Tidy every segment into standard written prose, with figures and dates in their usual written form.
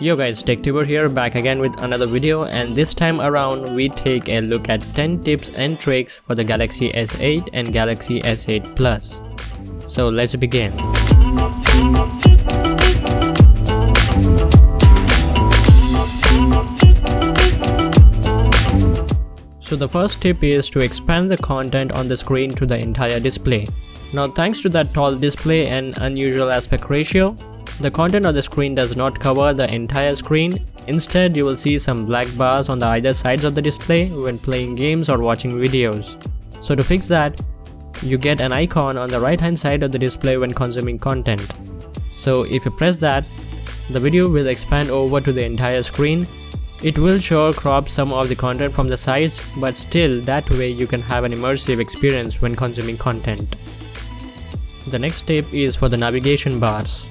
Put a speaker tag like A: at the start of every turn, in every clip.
A: Yo guys, TechTuber here, back again with another video, and this time around we take a look at 10 tips and tricks for the Galaxy S8 and Galaxy S8 Plus. So let's begin. So the first tip is to expand the content on the screen to the entire display. Now thanks to that tall display and unusual aspect ratio, the content on the screen does not cover the entire screen. Instead, you will see some black bars on the either sides of the display when playing games or watching videos. So to fix that, you get an icon on the right hand side of the display when consuming content. So if you press that, the video will expand over to the entire screen. It will sure crop some of the content from the sides, but still that way you can have an immersive experience when consuming content. The next tip is for the navigation bars.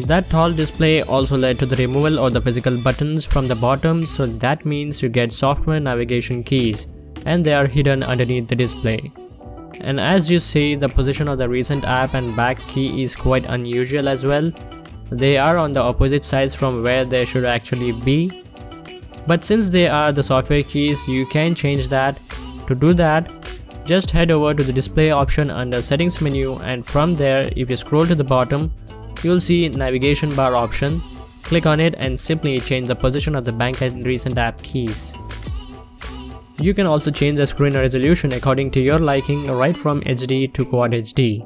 A: That tall display also led to the removal of the physical buttons from the bottom, so that means you get software navigation keys and they are hidden underneath the display. And as you see, the position of the recent app and back key is quite unusual as well. They are on the opposite sides from where they should actually be. But since they are the software keys, you can change that. To do that, just head over to the display option under settings menu, and from there if you scroll to the bottom, you'll see navigation bar option. Click on it and simply change the position of the bank and recent app keys. You can also change the screen resolution according to your liking, right from HD to Quad HD.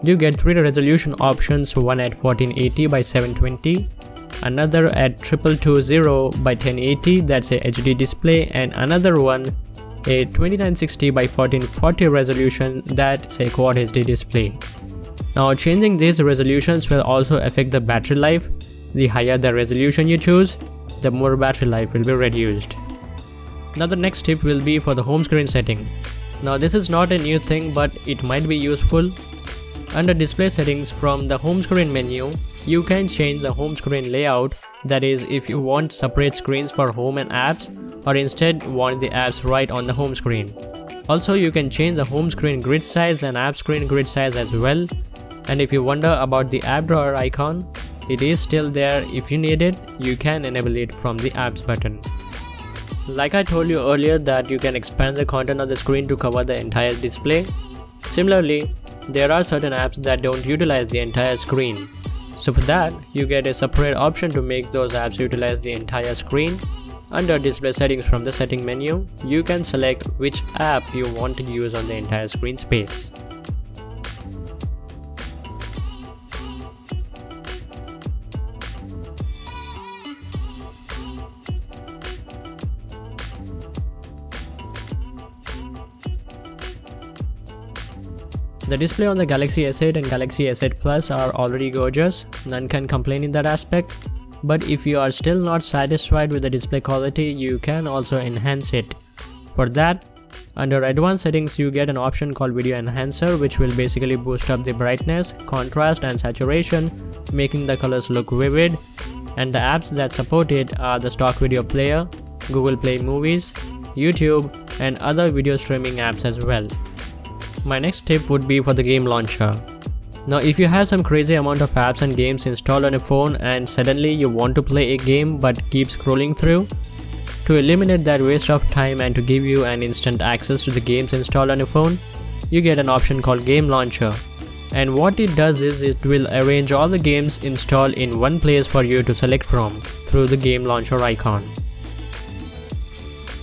A: You get 3 resolution options, one at 1480 by 720, another at 2220 by 1080, that's a HD display, and another one a 2960 by 1440 resolution, that's a Quad HD display. Now changing these resolutions will also affect the battery life. The higher the resolution you choose, the more battery life will be reduced. Now the next tip will be for the home screen setting. Now this is not a new thing, but it might be useful. Under display settings from the home screen menu, you can change the home screen layout, that is if you want separate screens for home and apps, or instead want the apps right on the home screen. Also you can change the home screen grid size and app screen grid size as well. And if you wonder about the app drawer icon, it is still there. If you need it, you can enable it from the apps button. Like I told you earlier that you can expand the content on the screen to cover the entire display. Similarly, there are certain apps that don't utilize the entire screen. So for that, you get a separate option to make those apps utilize the entire screen. Under display settings from the setting menu, you can select which app you want to use on the entire screen space. The display on the Galaxy S8 and Galaxy S8 Plus are already gorgeous, none can complain in that aspect. But if you are still not satisfied with the display quality, you can also enhance it. For that, under advanced settings you get an option called Video Enhancer, which will basically boost up the brightness, contrast and saturation, making the colors look vivid. And the apps that support it are the stock video player, Google Play Movies, YouTube and other video streaming apps as well. My next tip would be for the game launcher. Now if you have some crazy amount of apps and games installed on a phone and suddenly you want to play a game but keep scrolling through, to eliminate that waste of time and to give you an instant access to the games installed on a phone, you get an option called Game Launcher. And what it does is it will arrange all the games installed in one place for you to select from through the Game Launcher icon.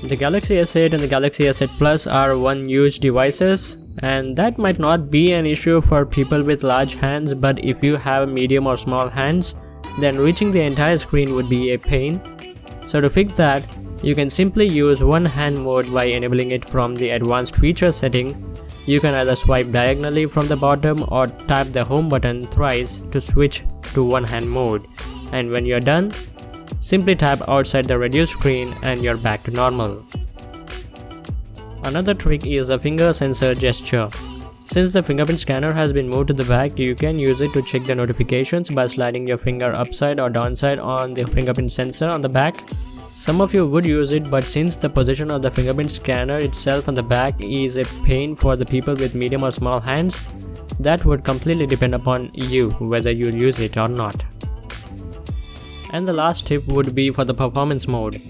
A: The Galaxy S8 and the Galaxy S8 Plus are one huge devices, and that might not be an issue for people with large hands, but if you have medium or small hands, then reaching the entire screen would be a pain. So to fix that, you can simply use one hand mode by enabling it from the advanced features setting. You can either swipe diagonally from the bottom or tap the home button thrice to switch to one hand mode. And when you're done, simply tap outside the reduced screen and you're back to normal. Another trick is a finger sensor gesture. Since the fingerprint scanner has been moved to the back, you can use it to check the notifications by sliding your finger upside or downside on the fingerprint sensor on the back. Some of you would use it, but since the position of the fingerprint scanner itself on the back is a pain for the people with medium or small hands, That would completely depend upon you whether you'll use it or not. And the last tip would be for the performance mode.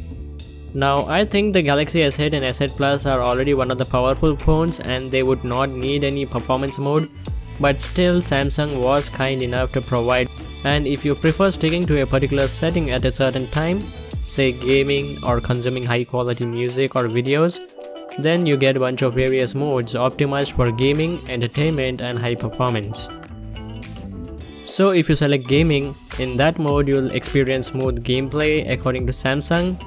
A: Now I think the Galaxy S8 and S8 Plus are already one of the powerful phones and they would not need any performance mode, but still Samsung was kind enough to provide. And if you prefer sticking to a particular setting at a certain time, say gaming or consuming high quality music or videos, then you get a bunch of various modes optimized for gaming, entertainment and high performance. So if you select gaming, in that mode you'll experience smooth gameplay according to Samsung.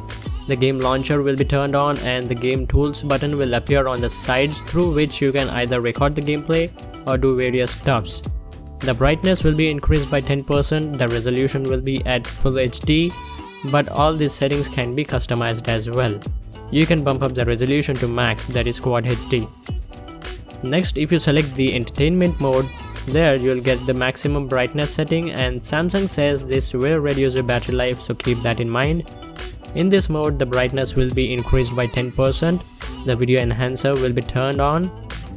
A: The game launcher will be turned on and the game tools button will appear on the sides through which you can either record the gameplay or do various stuffs. The brightness will be increased by 10%, the resolution will be at Full HD, but all these settings can be customized as well. You can bump up the resolution to max, that is Quad HD. Next, if you select the entertainment mode, there you'll get the maximum brightness setting and Samsung says this will reduce your battery life, so keep that in mind. In this mode, the brightness will be increased by 10%, the video enhancer will be turned on,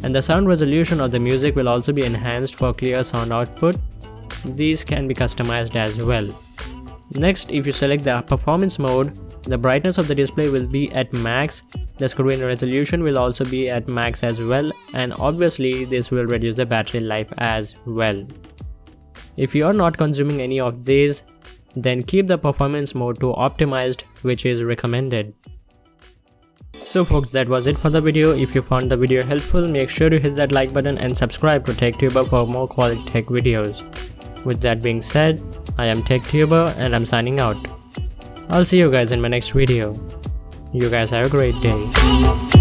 A: and the sound resolution of the music will also be enhanced for clear sound output. These can be customized as well. Next, if you select the performance mode, the brightness of the display will be at max, the screen resolution will also be at max as well, and obviously this will reduce the battery life as well. If you are not consuming any of these, then keep the performance mode to optimized, which is recommended. So folks, that was it for the video. If you found the video helpful, make sure to hit that like button and subscribe to TechTuber for more quality tech videos. With that being said, I am TechTuber and I'm signing out. I'll see you guys in my next video. You guys have a great day.